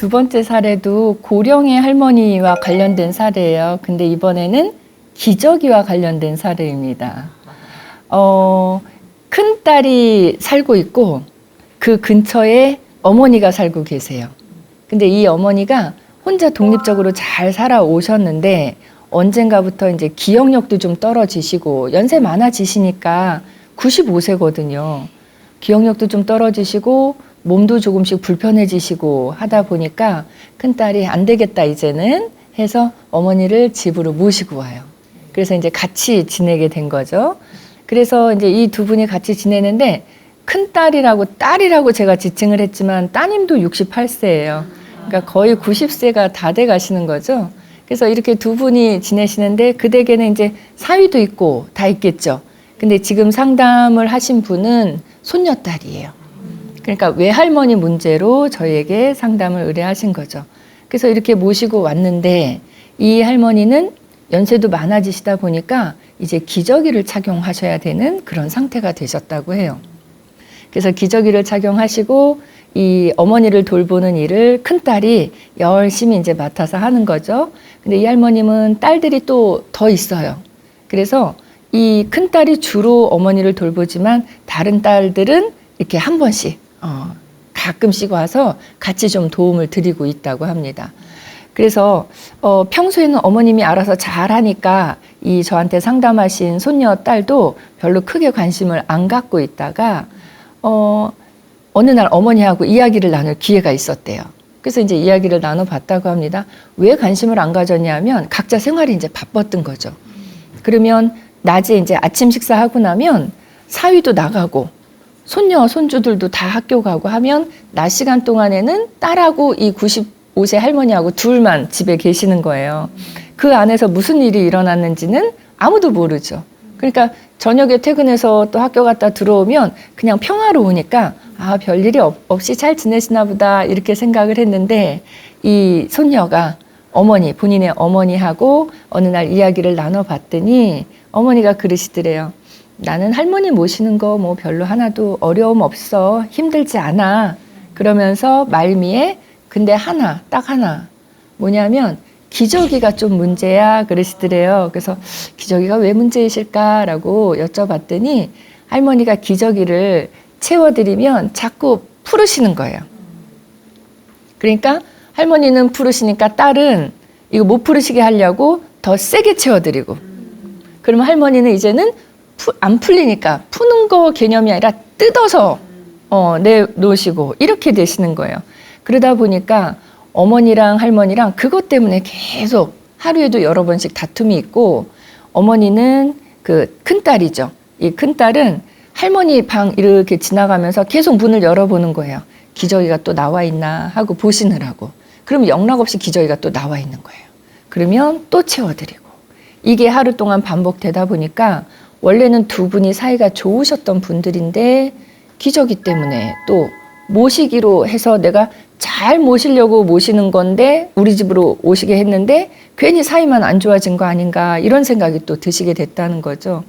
두 번째 사례도 고령의 할머니와 관련된 사례예요. 근데 이번에는 기저귀와 관련된 사례입니다. 큰 딸이 살고 있고 그 근처에 어머니가 살고 계세요. 근데 이 어머니가 혼자 독립적으로 잘 살아오셨는데 언젠가부터 이제 기억력도 좀 떨어지시고 연세 많아지시니까 95세거든요. 기억력도 좀 떨어지시고 몸도 조금씩 불편해지시고 하다 보니까 큰딸이 안 되겠다 이제는 해서 어머니를 집으로 모시고 와요. 그래서 이제 같이 지내게 된 거죠. 그래서 이제 이 두 분이 같이 지내는데 큰딸이라고 딸이라고 제가 지칭을 했지만 따님도 68세예요. 그러니까 거의 90세가 다 돼 가시는 거죠. 그래서 이렇게 두 분이 지내시는데 그 댁에는 이제 사위도 있고 다 있겠죠. 근데 지금 상담을 하신 분은 손녀딸이에요. 그러니까 외할머니 문제로 저희에게 상담을 의뢰하신 거죠. 그래서 이렇게 모시고 왔는데 이 할머니는 연세도 많아지시다 보니까 이제 기저귀를 착용하셔야 되는 그런 상태가 되셨다고 해요. 그래서 기저귀를 착용하시고 이 어머니를 돌보는 일을 큰딸이 열심히 이제 맡아서 하는 거죠. 근데 이 할머님은 딸들이 또 더 있어요. 그래서 이 큰딸이 주로 어머니를 돌보지만 다른 딸들은 이렇게 한 번씩 가끔씩 와서 같이 좀 도움을 드리고 있다고 합니다. 그래서 평소에는 어머님이 알아서 잘 하니까 이 저한테 상담하신 손녀 딸도 별로 크게 관심을 안 갖고 있다가 어느 날 어머니하고 이야기를 나눌 기회가 있었대요. 그래서 이제 이야기를 나눠봤다고 합니다. 왜 관심을 안 가졌냐면 각자 생활이 이제 바빴던 거죠. 그러면 낮에 이제 아침 식사하고 나면 사위도 나가고 손녀, 손주들도 다 학교 가고 하면 낮 시간 동안에는 딸하고 이 95세 할머니하고 둘만 집에 계시는 거예요. 그 안에서 무슨 일이 일어났는지는 아무도 모르죠. 그러니까 저녁에 퇴근해서 또 학교 갔다 들어오면 그냥 평화로우니까 아, 별일이 없이 잘 지내시나 보다 이렇게 생각을 했는데 이 손녀가 본인의 어머니하고 어느 날 이야기를 나눠봤더니 어머니가 그러시더래요. 나는 할머니 모시는 거 뭐 별로 하나도 어려움 없어. 힘들지 않아. 그러면서 말미에 근데 딱 하나 뭐냐면 기저귀가 좀 문제야 그러시더래요. 그래서 기저귀가 왜 문제이실까라고 여쭤봤더니 할머니가 기저귀를 채워드리면 자꾸 풀으시는 거예요. 그러니까 할머니는 풀으시니까 딸은 이거 못 풀으시게 하려고 더 세게 채워드리고 그러면 할머니는 이제는 안 풀리니까 푸는 거 개념이 아니라 뜯어서 내놓으시고 이렇게 되시는 거예요. 그러다 보니까 어머니랑 할머니랑 그것 때문에 계속 하루에도 여러 번씩 다툼이 있고 어머니는 그 큰딸이죠. 이 큰딸은 할머니 방 이렇게 지나가면서 계속 문을 열어보는 거예요. 기저귀가 또 나와 있나 하고 보시느라고. 그러면 영락없이 기저귀가 또 나와 있는 거예요. 그러면 또 채워드리고. 이게 하루 동안 반복되다 보니까 원래는 두 분이 사이가 좋으셨던 분들인데 기저귀 때문에 또 모시기로 해서 내가 잘 모시려고 모시는 건데 우리 집으로 오시게 했는데 괜히 사이만 안 좋아진 거 아닌가 이런 생각이 또 드시게 됐다는 거죠.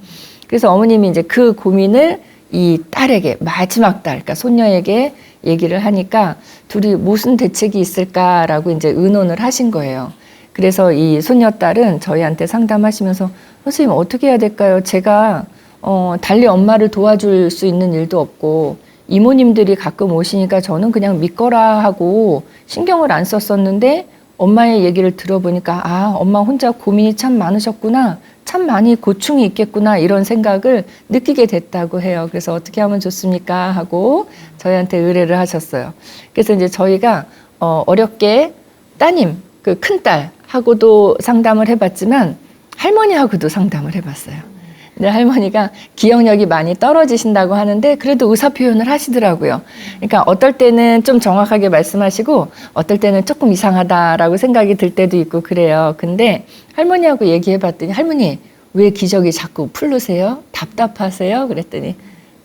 그래서 어머님이 이제 그 고민을 이 딸에게 마지막 딸, 그러니까 손녀에게 얘기를 하니까 둘이 무슨 대책이 있을까라고 이제 의논을 하신 거예요. 그래서 이 손녀딸은 저희한테 상담하시면서 선생님 어떻게 해야 될까요? 제가 달리 엄마를 도와줄 수 있는 일도 없고 이모님들이 가끔 오시니까 저는 그냥 믿거라 하고 신경을 안 썼었는데 엄마의 얘기를 들어보니까 아, 엄마 혼자 고민이 참 많으셨구나. 참 많이 고충이 있겠구나 이런 생각을 느끼게 됐다고 해요. 그래서 어떻게 하면 좋습니까? 하고 저희한테 의뢰를 하셨어요. 그래서 이제 저희가 어렵게 따님, 그 큰딸하고도 상담을 해봤지만 할머니하고도 상담을 해봤어요. 근데 할머니가 기억력이 많이 떨어지신다고 하는데 그래도 의사 표현을 하시더라고요. 그러니까 어떨 때는 좀 정확하게 말씀하시고 어떨 때는 조금 이상하다라고 생각이 들 때도 있고 그래요. 근데 할머니하고 얘기해 봤더니 할머니 왜 기저귀 자꾸 풀르세요? 답답하세요? 그랬더니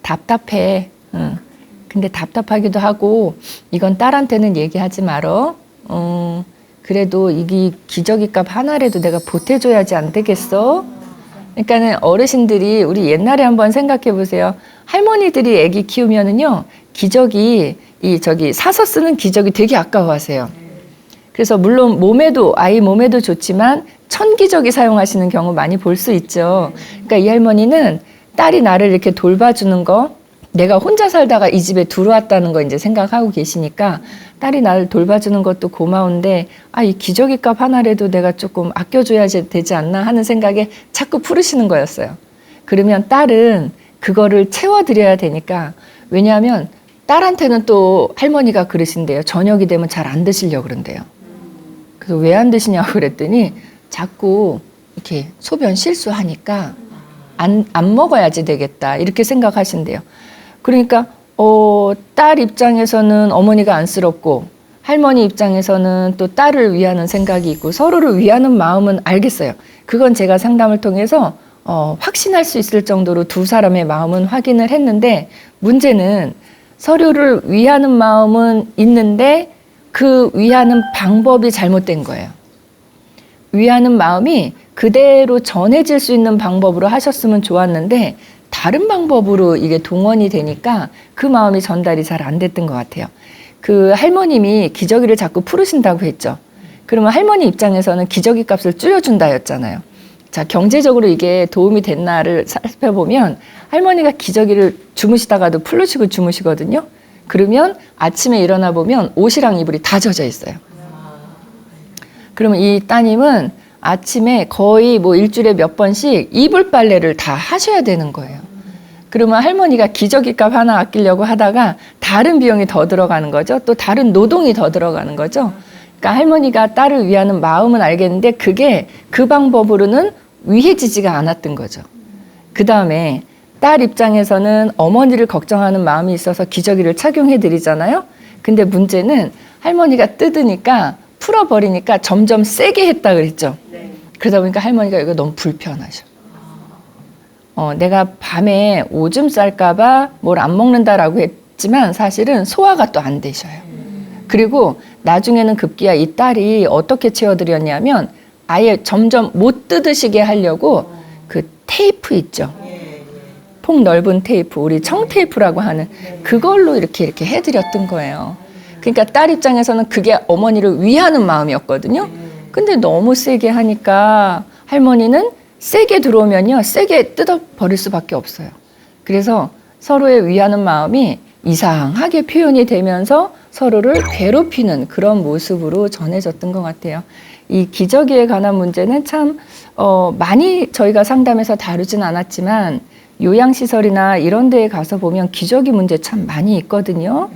답답해. 근데 답답하기도 하고 이건 딸한테는 얘기하지 말어. 그래도 이게 기저귀 값 하나라도 내가 보태줘야지 안 되겠어? 그러니까는 어르신들이 우리 옛날에 한번 생각해 보세요. 할머니들이 아기 키우면은요, 기저귀, 사서 쓰는 기저귀 되게 아까워하세요. 그래서 물론 몸에도 아이 몸에도 좋지만 천기저귀 사용하시는 경우 많이 볼 수 있죠. 그러니까 이 할머니는 딸이 나를 이렇게 돌봐주는 거, 내가 혼자 살다가 이 집에 들어왔다는 거 이제 생각하고 계시니까 딸이 나를 돌봐주는 것도 고마운데 이 기저귀 값 하나라도 내가 조금 아껴줘야 되지 않나 하는 생각에 자꾸 풀으시는 거였어요. 그러면 딸은 그거를 채워드려야 되니까, 왜냐하면 딸한테는 또 할머니가 그러신대요. 저녁이 되면 잘 안 드시려고 그런대요. 그래서 왜 안 드시냐고 그랬더니 자꾸 이렇게 소변 실수하니까 안 먹어야지 되겠다 이렇게 생각하신대요. 그러니까 딸 입장에서는 어머니가 안쓰럽고 할머니 입장에서는 또 딸을 위하는 생각이 있고 서로를 위하는 마음은 알겠어요. 그건 제가 상담을 통해서 확신할 수 있을 정도로 두 사람의 마음은 확인을 했는데, 문제는 서로를 위하는 마음은 있는데 그 위하는 방법이 잘못된 거예요. 위하는 마음이 그대로 전해질 수 있는 방법으로 하셨으면 좋았는데 다른 방법으로 이게 동원이 되니까 그 마음이 전달이 잘 안 됐던 것 같아요. 그 할머님이 기저귀를 자꾸 풀으신다고 했죠. 그러면 할머니 입장에서는 기저귀 값을 줄여준다였잖아요. 자, 경제적으로 이게 도움이 됐나를 살펴보면 할머니가 기저귀를 주무시다가도 풀으시고 주무시거든요. 그러면 아침에 일어나 보면 옷이랑 이불이 다 젖어 있어요. 그러면 이 따님은 아침에 거의 뭐 일주일에 몇 번씩 이불 빨래를 다 하셔야 되는 거예요. 그러면 할머니가 기저귀 값 하나 아끼려고 하다가 다른 비용이 더 들어가는 거죠. 또 다른 노동이 더 들어가는 거죠. 그러니까 할머니가 딸을 위하는 마음은 알겠는데 그게 그 방법으로는 위해지지가 않았던 거죠. 그 다음에 딸 입장에서는 어머니를 걱정하는 마음이 있어서 기저귀를 착용해 드리잖아요. 근데 문제는 할머니가 뜯으니까 풀어버리니까 점점 세게 했다 그랬죠. 그러다 보니까 할머니가 이거 너무 불편하셔. 내가 밤에 오줌 쌀까봐 뭘 안 먹는다라고 했지만 사실은 소화가 또 안 되셔요. 그리고 나중에는 급기야 이 딸이 어떻게 채워드렸냐면 아예 점점 못 뜯으시게 하려고 그 테이프 있죠. 폭 넓은 테이프, 우리 청테이프라고 하는 그걸로 이렇게 해드렸던 거예요. 그러니까 딸 입장에서는 그게 어머니를 위하는 마음이었거든요. 근데 너무 세게 하니까 할머니는 세게 들어오면요, 세게 뜯어버릴 수밖에 없어요. 그래서 서로의 위하는 마음이 이상하게 표현이 되면서 서로를 괴롭히는 그런 모습으로 전해졌던 것 같아요. 이 기저귀에 관한 문제는 참 많이 저희가 상담에서 다루진 않았지만 요양시설이나 이런 데에 가서 보면 기저귀 문제 참 많이 있거든요.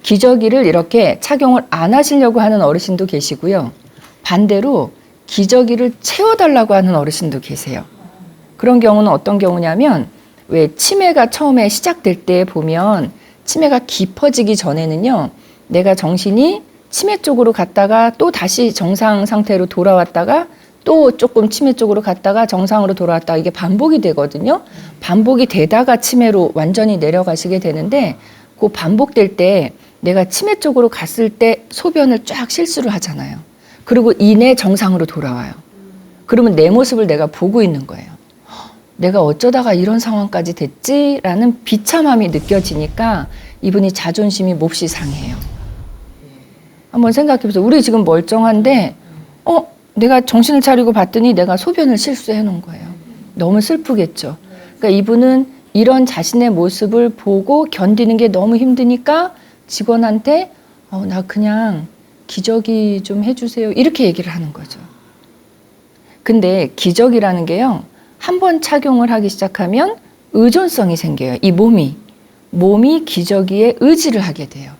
기저귀를 이렇게 착용을 안 하시려고 하는 어르신도 계시고요. 반대로 기저귀를 채워달라고 하는 어르신도 계세요. 그런 경우는 어떤 경우냐면 왜 치매가 처음에 시작될 때 보면 치매가 깊어지기 전에는요, 내가 정신이 치매 쪽으로 갔다가 또 다시 정상 상태로 돌아왔다가 또 조금 치매 쪽으로 갔다가 정상으로 돌아왔다가 이게 반복이 되거든요. 반복이 되다가 치매로 완전히 내려가시게 되는데 그 반복될 때 내가 치매 쪽으로 갔을 때 소변을 쫙 실수를 하잖아요. 그리고 이내 정상으로 돌아와요. 그러면 내 모습을 내가 보고 있는 거예요. 내가 어쩌다가 이런 상황까지 됐지라는 비참함이 느껴지니까 이분이 자존심이 몹시 상해요. 한번 생각해보세요. 우리 지금 멀쩡한데 내가 정신을 차리고 봤더니 내가 소변을 실수해 놓은 거예요. 너무 슬프겠죠. 그러니까 이분은 이런 자신의 모습을 보고 견디는 게 너무 힘드니까 직원한테 나 그냥 기저귀 좀 해주세요 이렇게 얘기를 하는 거죠. 근데 기저귀라는 게요, 한 번 착용을 하기 시작하면 의존성이 생겨요. 이 몸이 기저귀에 의지를 하게 돼요.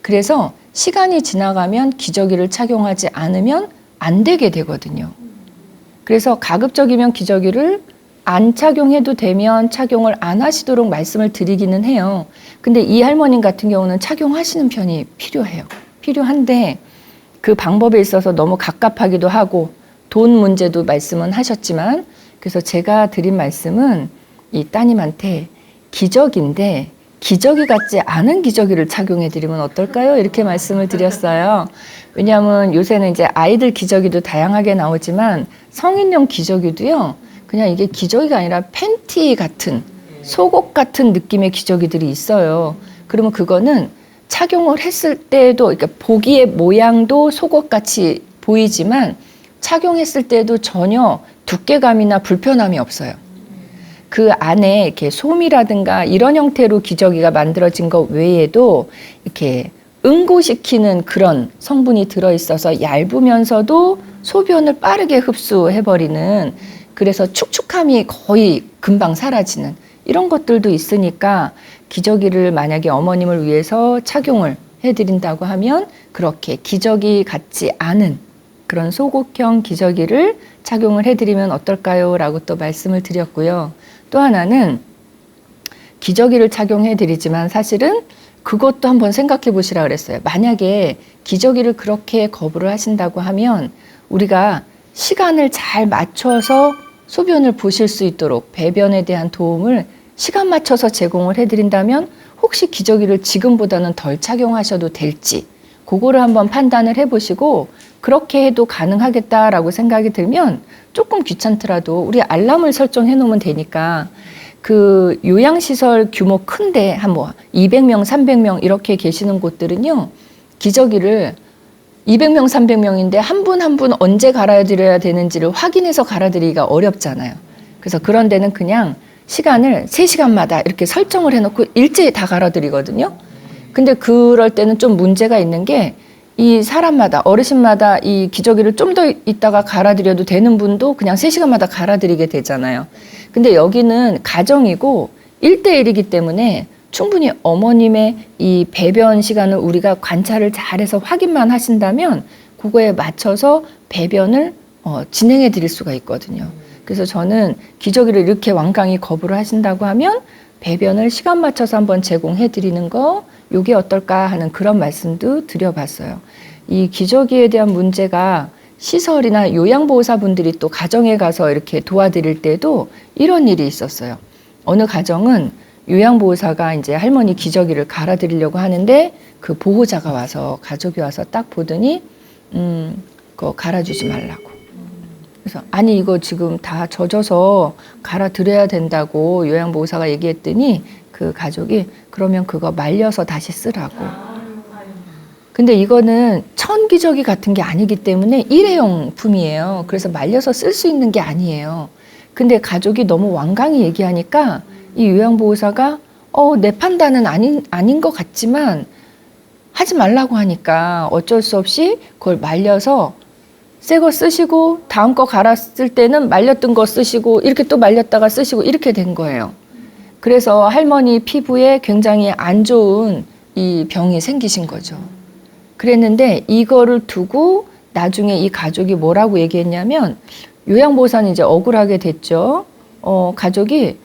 그래서 시간이 지나가면 기저귀를 착용하지 않으면 안 되게 되거든요. 그래서 가급적이면 기저귀를 안 착용해도 되면 착용을 안 하시도록 말씀을 드리기는 해요. 근데 이 할머님 같은 경우는 착용하시는 편이 필요한데 그 방법에 있어서 너무 갑갑하기도 하고 돈 문제도 말씀은 하셨지만, 그래서 제가 드린 말씀은 이 따님한테 기저귀인데 기저귀 같지 않은 기저귀를 착용해 드리면 어떨까요? 이렇게 말씀을 드렸어요. 왜냐하면 요새는 이제 아이들 기저귀도 다양하게 나오지만 성인용 기저귀도요, 그냥 이게 기저귀가 아니라 팬티 같은 속옷 같은 느낌의 기저귀들이 있어요. 그러면 그거는 착용을 했을 때도 그러니까 보기에 모양도 속옷같이 보이지만 착용했을 때도 전혀 두께감이나 불편함이 없어요. 그 안에 이렇게 솜이라든가 이런 형태로 기저귀가 만들어진 것 외에도 이렇게 응고시키는 그런 성분이 들어있어서 얇으면서도 소변을 빠르게 흡수해버리는, 그래서 축축함이 거의 금방 사라지는 이런 것들도 있으니까 기저귀를 만약에 어머님을 위해서 착용을 해드린다고 하면 그렇게 기저귀 같지 않은 그런 속옷형 기저귀를 착용을 해드리면 어떨까요? 라고 또 말씀을 드렸고요. 또 하나는 기저귀를 착용해드리지만 사실은 그것도 한번 생각해 보시라 그랬어요. 만약에 기저귀를 그렇게 거부를 하신다고 하면 우리가 시간을 잘 맞춰서 소변을 보실 수 있도록 배변에 대한 도움을 시간 맞춰서 제공을 해드린다면 혹시 기저귀를 지금보다는 덜 착용하셔도 될지 그거를 한번 판단을 해보시고 그렇게 해도 가능하겠다라고 생각이 들면 조금 귀찮더라도 우리 알람을 설정해 놓으면 되니까 그 요양시설 규모 큰데 한 뭐 200명, 300명 이렇게 계시는 곳들은요, 기저귀를 200명, 300명인데 한 분 한 분 언제 갈아드려야 되는지를 확인해서 갈아드리기가 어렵잖아요. 그래서 그런 데는 그냥 시간을 3시간마다 이렇게 설정을 해놓고 일제히 다 갈아드리거든요. 근데 그럴 때는 좀 문제가 있는 게 이 사람마다, 어르신마다 이 기저귀를 좀 더 있다가 갈아드려도 되는 분도 그냥 3시간마다 갈아드리게 되잖아요. 근데 여기는 가정이고 1대1이기 때문에 충분히 어머님의 이 배변 시간을 우리가 관찰을 잘해서 확인만 하신다면 그거에 맞춰서 배변을 진행해 드릴 수가 있거든요. 그래서 저는 기저귀를 이렇게 완강히 거부를 하신다고 하면 배변을 시간 맞춰서 한번 제공해 드리는 거, 요게 어떨까 하는 그런 말씀도 드려봤어요. 이 기저귀에 대한 문제가 시설이나 요양보호사분들이 또 가정에 가서 이렇게 도와드릴 때도 이런 일이 있었어요. 어느 가정은 요양보호사가 이제 할머니 기저귀를 갈아드리려고 하는데 그 보호자가 와서, 가족이 와서 딱 보더니 그거 갈아주지 말라고. 그래서 아니 이거 지금 다 젖어서 갈아드려야 된다고 요양보호사가 얘기했더니 그 가족이 그러면 그거 말려서 다시 쓰라고. 근데 이거는 천기저귀 같은 게 아니기 때문에 일회용품이에요. 그래서 말려서 쓸 수 있는 게 아니에요. 근데 가족이 너무 완강히 얘기하니까 이 요양보호사가 내 판단은 아닌 것 같지만 하지 말라고 하니까 어쩔 수 없이 그걸 말려서 새 거 쓰시고 다음 거 갈았을 때는 말렸던 거 쓰시고 이렇게 또 말렸다가 쓰시고 이렇게 된 거예요. 그래서 할머니 피부에 굉장히 안 좋은 이 병이 생기신 거죠. 그랬는데 이거를 두고 나중에 이 가족이 뭐라고 얘기했냐면, 요양보호사는 이제 억울하게 됐죠. 가족이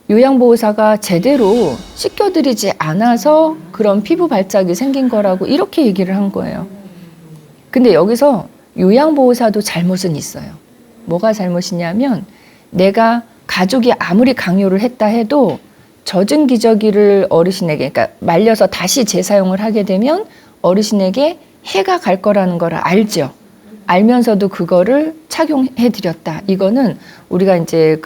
요양보호사가 제대로 씻겨드리지 않아서 그런 피부 발작이 생긴 거라고 이렇게 얘기를 한 거예요. 근데 여기서 요양보호사도 잘못은 있어요. 뭐가 잘못이냐면 내가 가족이 아무리 강요를 했다 해도 젖은 기저귀를 어르신에게, 그러니까 말려서 다시 재사용을 하게 되면 어르신에게 해가 갈 거라는 걸 알죠. 알면서도 그거를 착용해 드렸다. 이거는 우리가 이제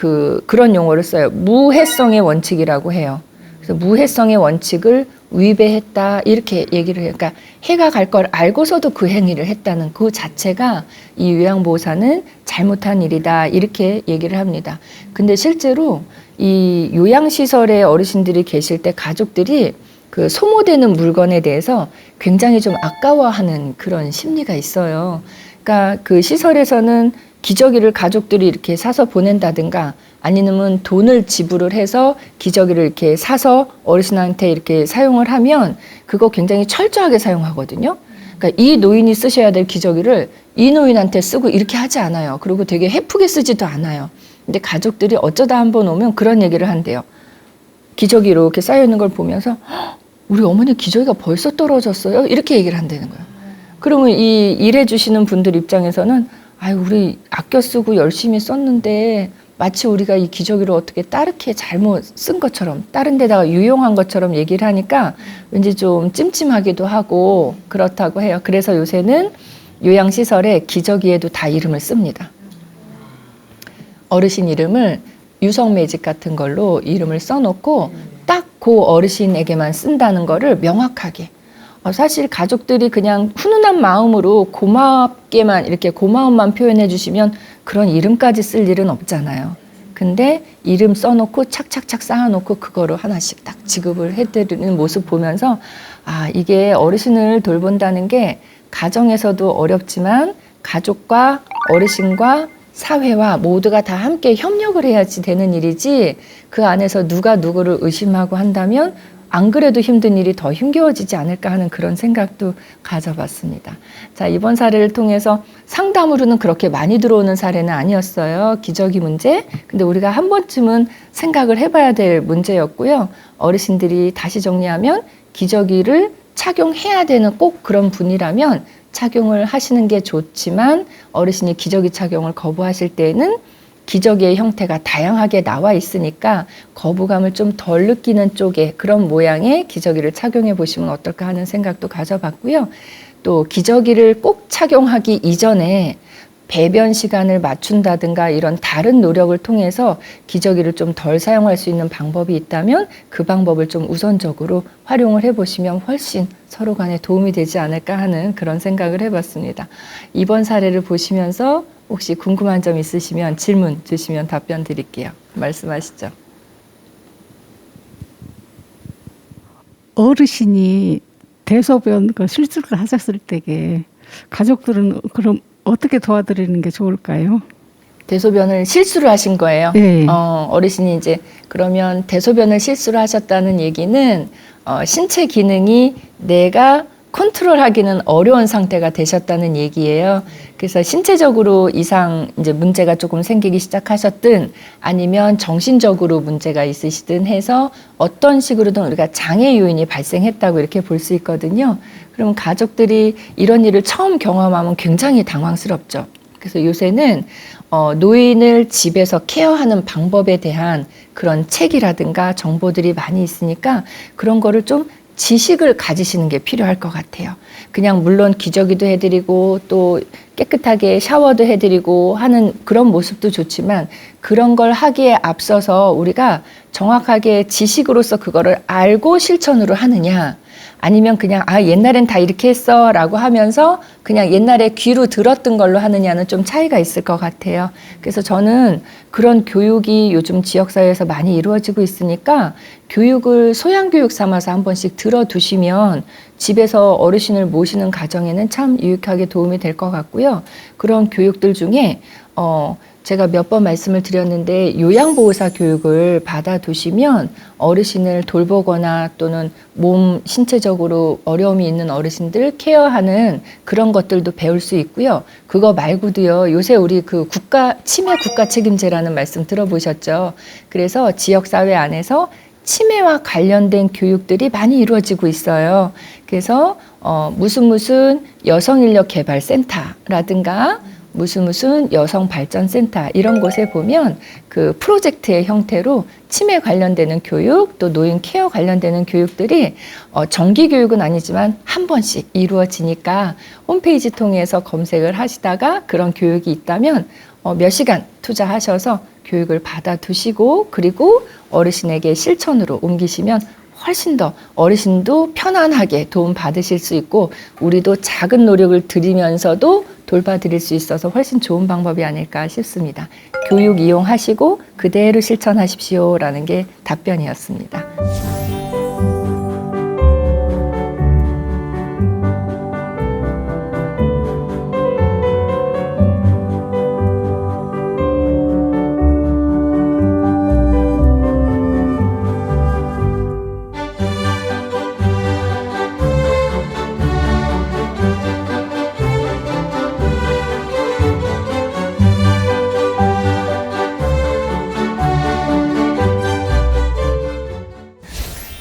그런 용어를 써요. 무해성의 원칙이라고 해요. 그래서 무해성의 원칙을 위배했다 이렇게 얘기를 해요. 그러니까 해가 갈 걸 알고서도 그 행위를 했다는 그 자체가 이 요양보호사는 잘못한 일이다 이렇게 얘기를 합니다. 근데 실제로 이 요양시설에 어르신들이 계실 때 가족들이 그 소모되는 물건에 대해서 굉장히 좀 아까워하는 그런 심리가 있어요. 그러니까 그 시설에서는 기저귀를 가족들이 이렇게 사서 보낸다든가 아니면 돈을 지불을 해서 기저귀를 이렇게 사서 어르신한테 이렇게 사용을 하면 그거 굉장히 철저하게 사용하거든요. 그러니까 이 노인이 쓰셔야 될 기저귀를 이 노인한테 쓰고 이렇게 하지 않아요. 그리고 되게 해프게 쓰지도 않아요. 근데 가족들이 어쩌다 한번 오면 그런 얘기를 한대요. 기저귀 이렇게 쌓여 있는 걸 보면서 우리 어머니 기저귀가 벌써 떨어졌어요? 이렇게 얘기를 한다는 거예요. 그러면 이 일해 주시는 분들 입장에서는 아유 우리 아껴 쓰고 열심히 썼는데 마치 우리가 이 기저귀를 어떻게 따르게 잘못 쓴 것처럼 다른 데다가 유용한 것처럼 얘기를 하니까 왠지 좀 찜찜하기도 하고 그렇다고 해요. 그래서 요새는 요양시설에 기저귀에도 다 이름을 씁니다. 어르신 이름을 유성 매직 같은 걸로 이름을 써놓고 딱 그 어르신에게만 쓴다는 거를 명확하게. 사실 가족들이 그냥 훈훈한 마음으로 고맙게만 이렇게 고마움만 표현해 주시면 그런 이름까지 쓸 일은 없잖아요. 근데 이름 써놓고 착착착 쌓아놓고 그거로 하나씩 딱 지급을 해드리는 모습 보면서 이게 어르신을 돌본다는 게 가정에서도 어렵지만 가족과 어르신과 사회와 모두가 다 함께 협력을 해야지 되는 일이지 그 안에서 누가 누구를 의심하고 한다면 안 그래도 힘든 일이 더 힘겨워지지 않을까 하는 그런 생각도 가져봤습니다. 자, 이번 사례를 통해서 상담으로는 그렇게 많이 들어오는 사례는 아니었어요. 기저귀 문제. 근데 우리가 한 번쯤은 생각을 해봐야 될 문제였고요. 어르신들이 다시 정리하면 기저귀를 착용해야 되는 꼭 그런 분이라면 착용을 하시는 게 좋지만 어르신이 기저귀 착용을 거부하실 때에는 기저귀의 형태가 다양하게 나와 있으니까 거부감을 좀 덜 느끼는 쪽의 그런 모양의 기저귀를 착용해 보시면 어떨까 하는 생각도 가져봤고요. 또 기저귀를 꼭 착용하기 이전에 배변 시간을 맞춘다든가 이런 다른 노력을 통해서 기저귀를 좀 덜 사용할 수 있는 방법이 있다면 그 방법을 좀 우선적으로 활용을 해보시면 훨씬 서로 간에 도움이 되지 않을까 하는 그런 생각을 해봤습니다. 이번 사례를 보시면서 혹시 궁금한 점 있으시면 질문 주시면 답변 드릴게요. 말씀하시죠. 어르신이 대소변 실수를 하셨을 때에 가족들은 그럼 어떻게 도와드리는 게 좋을까요? 대소변을 실수를 하신 거예요. 네. 어르신이 이제 그러면 대소변을 실수를 하셨다는 얘기는 신체 기능이 내가 컨트롤하기는 어려운 상태가 되셨다는 얘기예요. 그래서 신체적으로 이상 이제 문제가 조금 생기기 시작하셨든 아니면 정신적으로 문제가 있으시든 해서 어떤 식으로든 우리가 장애 요인이 발생했다고 이렇게 볼 수 있거든요. 그러면 가족들이 이런 일을 처음 경험하면 굉장히 당황스럽죠. 그래서 요새는 노인을 집에서 케어하는 방법에 대한 그런 책이라든가 정보들이 많이 있으니까 그런 거를 좀 지식을 가지시는 게 필요할 것 같아요. 그냥 물론 기저귀도 해드리고 또 깨끗하게 샤워도 해드리고 하는 그런 모습도 좋지만 그런 걸 하기에 앞서서 우리가 정확하게 지식으로서 그거를 알고 실천으로 하느냐 아니면 그냥 옛날엔 다 이렇게 했어 라고 하면서 그냥 옛날에 귀로 들었던 걸로 하느냐는 좀 차이가 있을 것 같아요. 그래서 저는 그런 교육이 요즘 지역사회에서 많이 이루어지고 있으니까 교육을 소양교육 삼아서 한 번씩 들어두시면 집에서 어르신을 모시는 가정에는 참 유익하게 도움이 될 것 같고요. 그런 교육들 중에 제가 몇 번 말씀을 드렸는데 요양보호사 교육을 받아두시면 어르신을 돌보거나 또는 몸 신체적으로 어려움이 있는 어르신들 케어하는 그런 것들도 배울 수 있고요. 그거 말고도요. 요새 우리 그 치매 국가 책임제라는 말씀 들어보셨죠? 그래서 지역사회 안에서 치매와 관련된 교육들이 많이 이루어지고 있어요. 그래서 무슨 여성인력개발센터라든가 무슨 여성발전센터 이런 곳에 보면 그 프로젝트의 형태로 치매 관련되는 교육 또 노인 케어 관련되는 교육들이 정기 교육은 아니지만 한 번씩 이루어지니까 홈페이지 통해서 검색을 하시다가 그런 교육이 있다면 몇 시간 투자하셔서 교육을 받아두시고 그리고 어르신에게 실천으로 옮기시면 훨씬 더 어르신도 편안하게 도움 받으실 수 있고 우리도 작은 노력을 들이면서도 돌봐드릴 수 있어서 훨씬 좋은 방법이 아닐까 싶습니다. 교육 이용하시고 그대로 실천하십시오라는 게 답변이었습니다.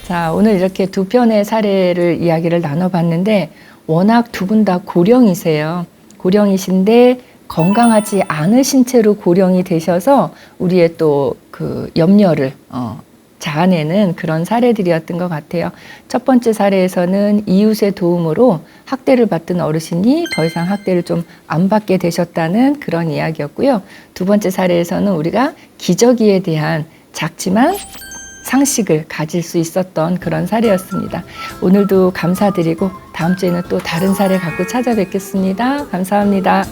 자, 오늘 이렇게 두 편의 사례를 이야기를 나눠봤는데 워낙 두 분 다 고령이세요. 고령이신데 건강하지 않으신 채로 고령이 되셔서 우리의 또 그 염려를 자아내는 그런 사례들이었던 것 같아요. 첫 번째 사례에서는 이웃의 도움으로 학대를 받던 어르신이 더 이상 학대를 좀 안 받게 되셨다는 그런 이야기였고요. 두 번째 사례에서는 우리가 기저귀에 대한 작지만 상식을 가질 수 있었던 그런 사례였습니다. 오늘도 감사드리고 다음 주에는 또 다른 사례 갖고 찾아뵙겠습니다. 감사합니다.